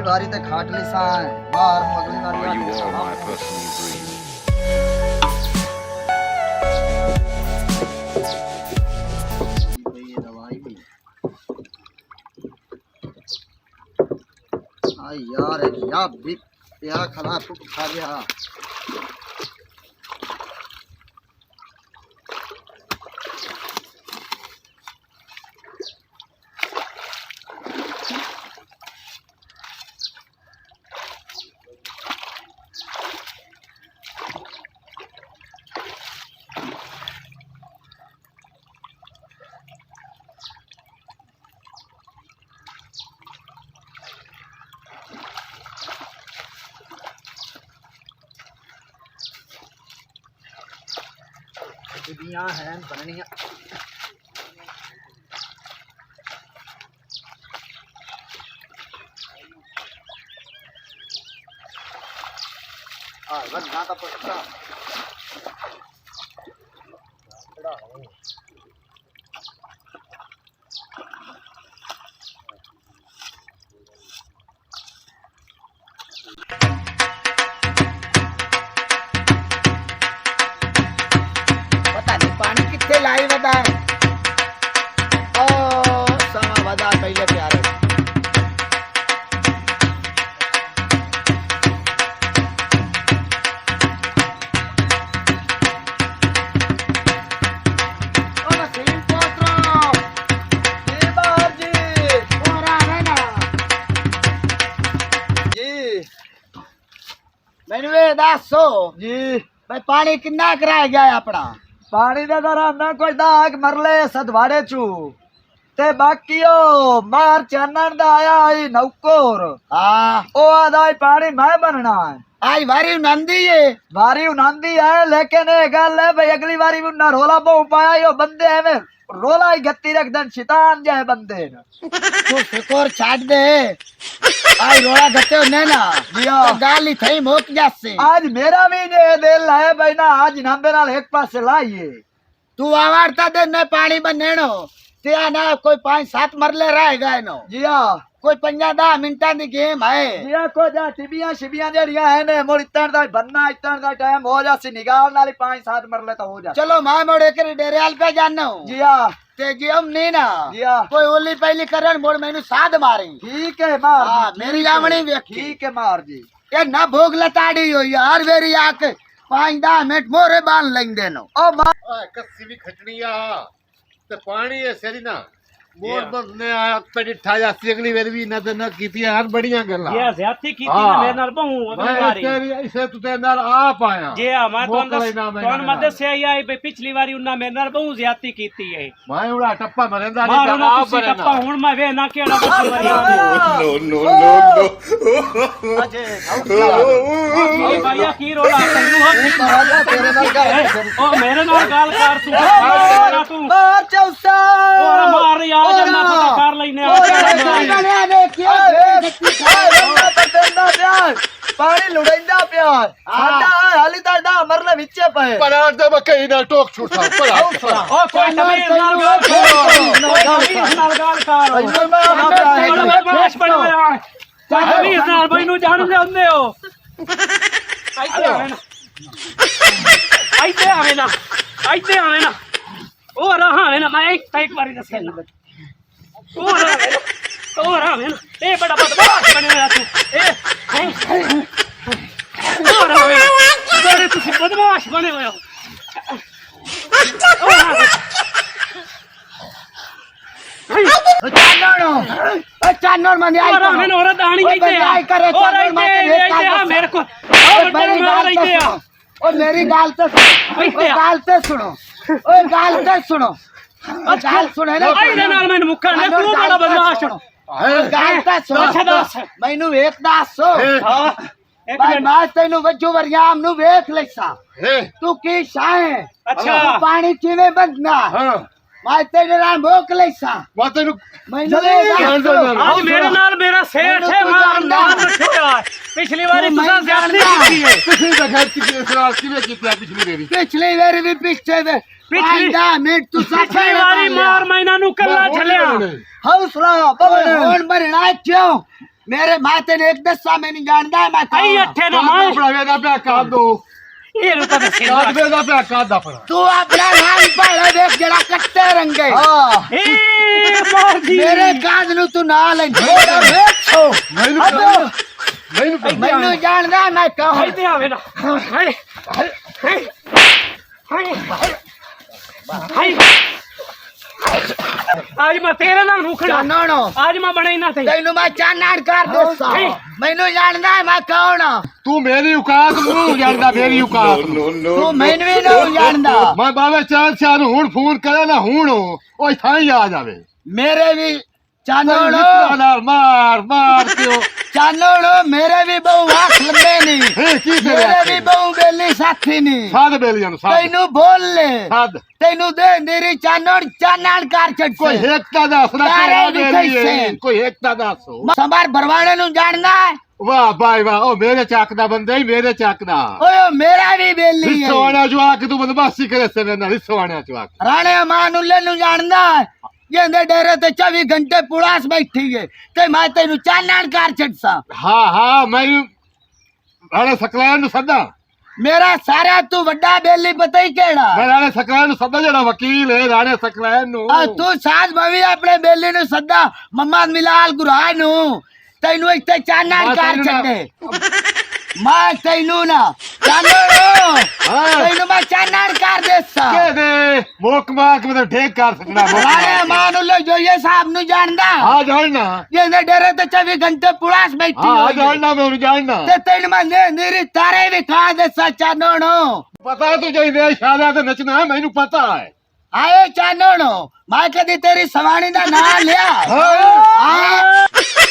बारी ते खाट ली सान बाहर अगली बारी You are my personal dream. ये दवाई भी यार क्या भी क्या खला फुक खा गया विधियां हैं बननियां बनना तो पड़ता लाई बता ओ समा बता पहले प्यारे ओ नसीम पोत्रो जी बाहर जी और आ रहे ना जी मैंने वे दसो जी भाई पानी कितना कराया गया अपना पानी दे दरा ना कोई दाग मरले सदवाड़े चू ते बाकी ओ मार चानन दा आया आई नौकोर हां ओ आदाई पानी मैं बनना है आई वारी नंदी है लेकिन ये गल है भाई अगली बारी ना रोला बहु पाया यो बंदे है रोला ही गत्ती रख दन शैतान जाए बंदे तू फिकोर छाड़ दे आई रोला गत्ते ने ना जियो गाली थई मोक जासे आज मेरा भी ने दिल है भाई ना आज नंबे नाल एक पासे लाइए तू आवारता दे ने पानी बनेनो ते ना कोई 5-7 मरले रह गए नो जिया कोई 5-10 मिनटां दी गेम है जिया को जा टिबियां शिबियां जड़ियां है ने मोर इतन दा बनना इतन दा टाइम हो जासी निगाल नाल 5-7 मरले तो हो जा चलो मैं मोड़े के डेरेल पे जानो जिया ते जी हम नहीं ना जिया कोई ओली पहली करन मोड़ मैनू साध मारी ठीक है मार हां मेरी आवणी वेखी ठीक है मार जी ए ना भोग लताड़ी हो यार वेरी आक 5-10 मिनट मोरे बांध लेंगे नो ओ मार कस्सी भी खटनिया ते पानी है सेरी ना मोर बनने आया पेड़ी ठाया अगली बार भी ना न कीती यार बढ़िया गल्ला ये ज्यादती कीती ना मेरे नाल बहु अगली बारी तेरी ऐसे तू ते नाल आ पाया जे मैं कौन मदद से आई भाई पिछली बारी उन्ना मेरे नाल बहु ज्यादती कीती है मैं उड़ा टप्पा मरेंदा नहीं आ पर टप्पा हुन मैं वे ना केड़ा पिछली बारी No. अजय ये भैया की रोला तन्नू हो तेरे नाल का ओ मेरे नाल गाल कर तू मार चौसा और मार यार जन्ना पता कर लेने पानी लुड़ैंदा प्यार आटा हाली ताडा मरले विचे पे परार दे बकई ना टोक छूटा परा ओ कोई तमीज नाल गाल कर बाश बनवाया तमीज नाल मैनू जान दे ਹੁੰਦੇ हो आइते आवे ना ओ रहा है ना मैं एक बारी दसे ना ओ रहा है ना ए बड़ा बदमाश बने हुआ तू ए ओ रहा है बड़े तू बदमाश बने हुए हो चानन मन आई रहा है औरत आनी चाहिए आई करे चानन माते मेरे को और मेरी गाल तो सुनो गाल सुने ना आई रे नाल मैंने मुक्का ने तू बड़ा बदमाश गाल तो सुनो मैनू एक दासो भाई मैं तेनू वजू वरियाम नु वेख लेसा तू की शाए अच्छा पानी किवे बंदना मैं तेरे नाल भोक लेसा मैं तेनू मैनू आज मेरे नाल मेरा सेठ है मार नाम रखिया पिछली बारी तुसा ज्यादा की है किसी का घर की सरार किवे कीती पिछली बारी भी पीछे वे पिछली 10 मिनट तू पिछली बारी मार महीना नु कल्ला झलिया हौसला बगड़ होन बनना क्यों मेरे माते ने एक दस्सा मैं नहीं जानता है मैं आई कौन अठे ना ਕਾਦ मां ਆਪਣਾ ਵੇਦਾ ਪਿਆ ਕਾਦ ਦੋ ਇਹ ਨੂੰ ਤਾਂ ਦੱਸੇ ਕਾਦ ਵੇਦਾ ਪਿਆ ਕਾਦ ਆਪਣਾ तू अपना नाम पढ़ देख जरा कट्टे रंगे ਏ ਮਾਰ ਦੀ मेरे काज नु तू ना ले मेरा बेचो ਮੈਨੂੰ ਮੈਨੂੰ मैनू जानदा है मैं कौन ਹਾਏ ਤੇ ਆਵੇ ਨਾ ਹਾਏ ਹਾਏ ਹਾਏ आज मैं तेरे नाल रूखना चानणो आज मैं बने ना थे तैनू मैं चानण कर देसा हाय। मैनू जानदा है मैं कौन ਤੂੰ ਮੇਰੀ ਔਕਾਤ ਨੂੰ ਜਾਣਦਾ ਮੇਰੀ ਔਕਾਤ No, ਨੂੰ no, तू no. मैनू भी नहीं जानदा ਮੈਂ ਬਾਵੇ ਚਾਲ ਸ਼ਾਹ ਨੂੰ ਹੁਣ ਫੋਨ ਕਰੇ ਨਾ ਹੁਣ ਉਹ ਇੱਥਾਂ ਹੀ ਆ ਜਾਵੇ मेरे भी चानणो ਨਾਲ ਮਾਰ ਮਾਰ ਕਿਉਂ चानणो मेरे भी बहु आंख लंबे नहीं ਹੈ ਕੀ मेरे भी ਤੇਰੇ बहु बेली साथी नहीं ਸਾਧ ਬੇਲੀਆਂ ਨੂੰ ਸਾਧ तैनू बोल ले ਸਾਧ तैनू दे मेरी चानण कर छट ਕੋਈ से ਏਕਤਾ ਦਾ ਅਸਰਾ ਤਾਰੇ ਕਰਾ ਵੀ ਬੇਲੀ कैसे? ਕੋਈ ਏਕਤਾ ਦਾ ਸੋ संभार भरवाने नु जानदा है ਵਾਹ ਬਾਈ ਵਾਹ ਉਹ ਮੇਰੇ ਚੱਕ ਦਾ ਬੰਦਾ ਹੀ ਮੇਰੇ ਚੱਕ ਦਾ ओए मेरा भी बेली है ਸੋਹਣਾ ਜਵਾ ਕੇ ਤੂੰ ਬਦਮਾਸ਼ੀ ਕਰੇ ਸੇ ਨਾਲ ਸੋਹਣਾ ਜਵਾ राणे मानुल्ले नु जानदा है ये डेरे ते 24 घंटे पुलिस बैठी है ते मैं तेनू चानण कर छटसा ਹਾਂ ਹਾਂ ਮੈਂ ਰਾਣੇ ਸਕਲੈਨ ਨੂੰ ਸੱਦਾ मेरा सारा तू वड्डा बेली पता ही केड़ा ਮੈਂ ਰਾਣੇ ਸਕਲੈਨ ਨੂੰ ਸੱਦਾ ਜਿਹੜਾ ਵਕੀਲ ਹੈ ਰਾਣੇ ਸਕਲੈਨ ਨੂੰ तू साज भवी अपने बेली नु सद्दा मम्मा मिलाल गुराय नु तैनू इत्ते चानण मैं कर तैनू ना- छड्डे मैं तैनू ना चानण ਹਾਂ तैनू मैं चानण कर देसा ਕੇ ਦੇ ਮੋਕ ਮਾਕ ਮਤਲਬ ਠੇਕ ਕਰ ਸਕਣਾ राणे मानुल्ले जो ये साहब नु जानदा ਹਾਂ ਜਾਣਨਾ ये डेरे ते 24 घंटे पुलिस बैठी ਹਾਂ हुई है। ਜਾਣਨਾ ਮੈਂ ਉਹਨੂੰ ਜਾਣਨਾ ते तेन मने मेरी तारे भी खा दे चानणो ਪਤਾ ਤੂੰ ਜਾਈਦੇ ਸ਼ਾਦਾ ਤੇ ਨੱਚਣਾ ਮੈਨੂੰ ਪਤਾ ਹੈ आए चानणो मैं कदी तेरी सवाणी दा नाम लिया हाँ। हाँ।